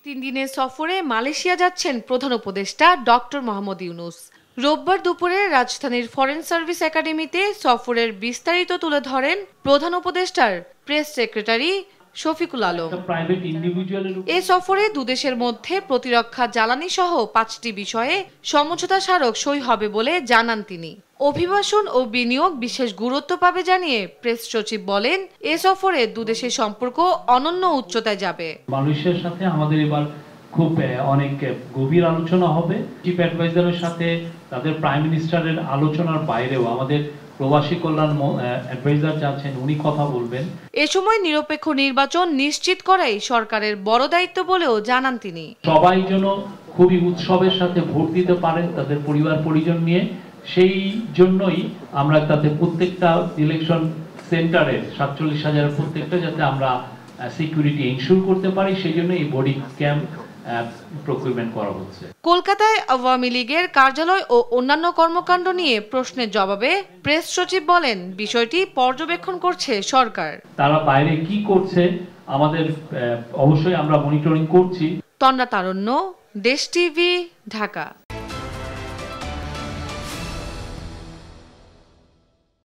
3 দিনের সফরে মালয়েশিয়া যাচ্ছেন প্রধান উপদেষ্টা ডক্টর মোহাম্মদ ইউনূস। রোববার দুপুরে রাজধানীর ফরেন সার্ভিস একাডেমিতে সফরের বিস্তারিত তুলে ধরেন প্রধান উপদেষ্টার প্রেস সেক্রেটারি শফিকুল আলম। এ সফরে দুদেশের মধ্যে প্রতিরক্ষা জ্বালানি সহ 5টি বিষয়ে সমঝোতা স্মারক সই হবে বলে জানান তিনি। অভিবাসন ও বিনিয়োগ বিশেষ গুরুত্ব পাবে জানিয়ে প্রেস সচিব বলেন, এ সফরে দুদেশের সম্পর্ক অনন্য উচ্চতায় যাবে। মালয়েশিয়ার সাথে আমাদের এবার খুব অনেক গভীর আলোচনা হবে। চিফ অ্যাডভাইজারের সাথে তাদের প্রাইম মিনিস্টারের আলোচনার বাইরেও আমাদের প্রবাসী কল্যাণ অ্যাডভাইজার যাচ্ছেন, উনি কথা বলবেন। এ সময় নিরপেক্ষ নির্বাচন নিশ্চিত করাই সরকারের বড় দায়িত্ব বলেও জানান তিনি। সবাই যেন খুবই উৎসবের সাথে ভোট দিতে পারেন তাদের পরিবার পরিজন নিয়ে, সেই জন্যই আমরা তাদের প্রত্যেকটা ইলেকশন সেন্টারে 47,000 প্রত্যেকটা যাতে আমরা সিকিউরিটি ইনশিওর করতে পারি, সেই জন্য এই বডি ক্যাম্প প্রকিউরমেন্ট করা হচ্ছে। কলকাতায় আওয়ামী লীগের কার্যালয় ও অন্যান্য কর্মকাণ্ড নিয়ে প্রশ্নের জবাবে প্রেস সচিব বলেন, বিষয়টি পর্যবেক্ষণ করছে সরকার। তারা বাইরে কি করছে আমাদের অবশ্যই আমরা মনিটরিং করছি। তন্দ্রা তারণ্য, দেশ টিভি, ঢাকা।